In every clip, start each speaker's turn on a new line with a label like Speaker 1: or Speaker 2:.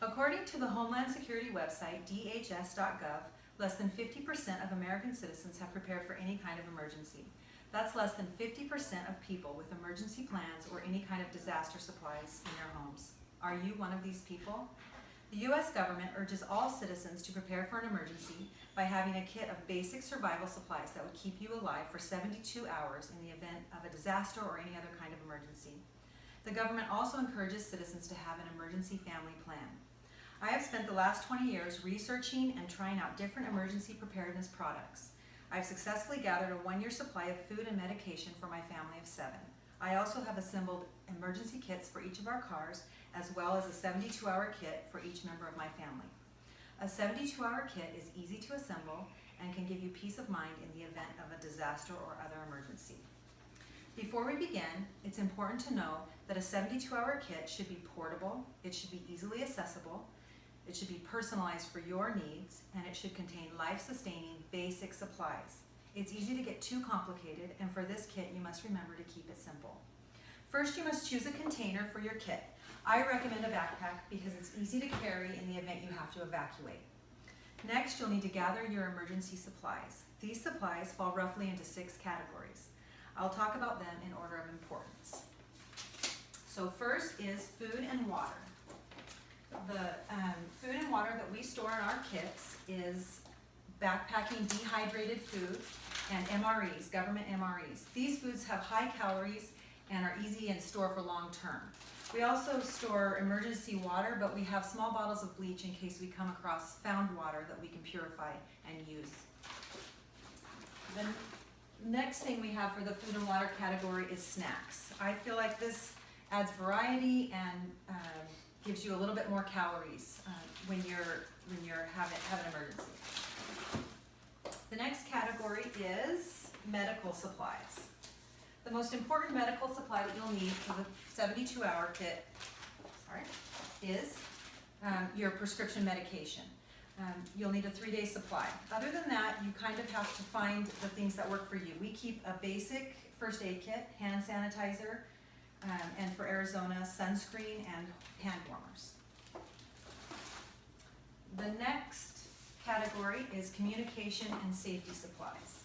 Speaker 1: According to the Homeland Security website, DHS.gov, less than 50% of American citizens have prepared for any kind of emergency. That's less than 50% of people with emergency plans or any kind of disaster supplies in their homes. Are you one of these people? The U.S. government urges all citizens to prepare for an emergency by having a kit of basic survival supplies that would keep you alive for 72 hours in the event of a disaster or any other kind of emergency. The government also encourages citizens to have an emergency family plan. I have spent the last 20 years researching and trying out different emergency preparedness products. I've successfully gathered a 1-year supply of food and medication for my family of 7. I also have assembled emergency kits for each of our cars, as well as a 72-hour kit for each member of my family. A 72-hour kit is easy to assemble and can give you peace of mind in the event of a disaster or other emergency. Before we begin, it's important to know that a 72-hour kit should be portable, it should be easily accessible, it should be personalized for your needs, and it should contain life-sustaining basic supplies. It's easy to get too complicated, and for this kit, you must remember to keep it simple. First, you must choose a container for your kit. I recommend a backpack because it's easy to carry in the event you have to evacuate. Next, you'll need to gather your emergency supplies. These supplies fall roughly into 6 categories. I'll talk about them in order of importance. So first is food and water. The food and water that we store in our kits is backpacking dehydrated food and MREs, government MREs. These foods have high calories and are easy and store for long term. We also store emergency water, but we have small bottles of bleach in case we come across found water that we can purify and use. The next thing we have for the food and water category is snacks. I feel like this adds variety and gives you a little bit more calories when you're having an emergency. The next category is medical supplies. The most important medical supply that you'll need for the 72-hour kit is your prescription medication. You'll need a 3-day supply. Other than that, you kind of have to find the things that work for you. We keep a basic first aid kit, hand sanitizer, and for Arizona, sunscreen and hand warmers. The next category is communication and safety supplies.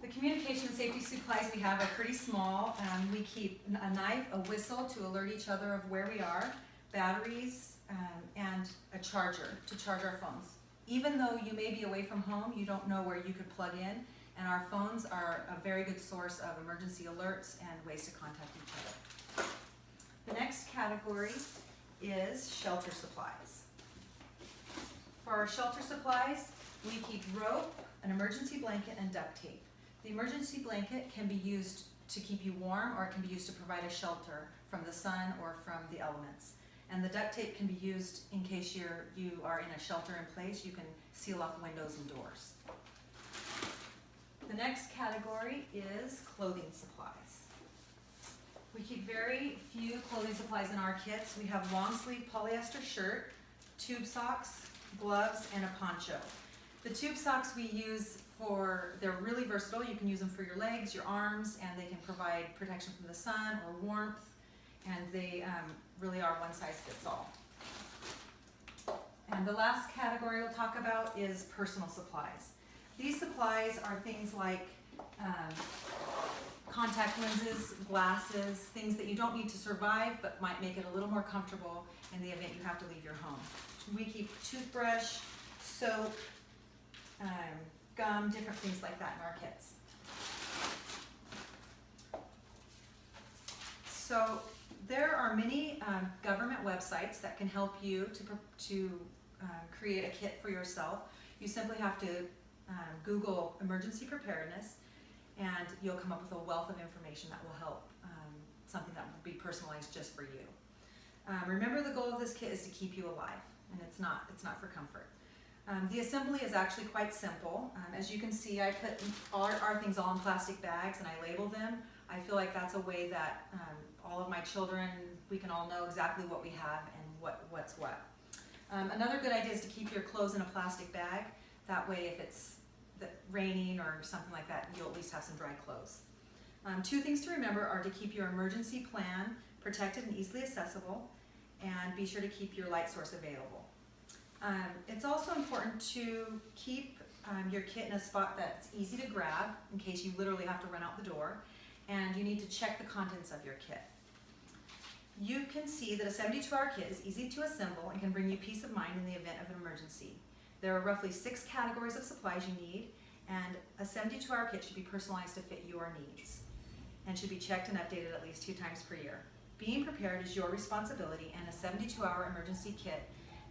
Speaker 1: The communication and safety supplies we have are pretty small. We keep a knife, a whistle to alert each other of where we are, batteries, and a charger to charge our phones. Even though you may be away from home, you don't know where you could plug in, and our phones are a very good source of emergency alerts and ways to contact each other. The next category is shelter supplies. For our shelter supplies, we keep rope, an emergency blanket, and duct tape. The emergency blanket can be used to keep you warm, or it can be used to provide a shelter from the sun or from the elements. And the duct tape can be used in case you are in a shelter in place. You can seal off windows and doors. The next category is clothing supplies. We keep very few clothing supplies in our kits. We have long sleeve polyester shirt, tube socks, gloves, and a poncho. The tube socks we use they're really versatile. You can use them for your legs, your arms, and they can provide protection from the sun or warmth, and they really are one size fits all. And the last category we'll talk about is personal supplies. These supplies are things like contact lenses, glasses, things that you don't need to survive but might make it a little more comfortable in the event you have to leave your home. We keep toothbrush, soap, gum, different things like that in our kits. So there are many government websites that can help you to create a kit for yourself. You simply have to Google emergency preparedness, and you'll come up with a wealth of information that will help something that will be personalized just for you. Remember, the goal of this kit is to keep you alive, and it's not for comfort. The assembly is actually quite simple. As you can see, I put our things all in plastic bags and I label them. I feel like that's a way that all of my children, we can all know exactly what we have and what's what. Another good idea is to keep your clothes in a plastic bag. That way, if it's raining or something like that, you'll at least have some dry clothes. 2 things to remember are to keep your emergency plan protected and easily accessible, and be sure to keep your light source available. It's also important to keep your kit in a spot that's easy to grab in case you literally have to run out the door, and you need to check the contents of your kit. You can see that a 72-hour kit is easy to assemble and can bring you peace of mind in the event of an emergency. There are roughly 6 categories of supplies you need, and a 72-hour kit should be personalized to fit your needs and should be checked and updated at least 2 times per year. Being prepared is your responsibility, and a 72-hour emergency kit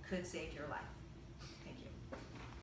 Speaker 1: could save your life.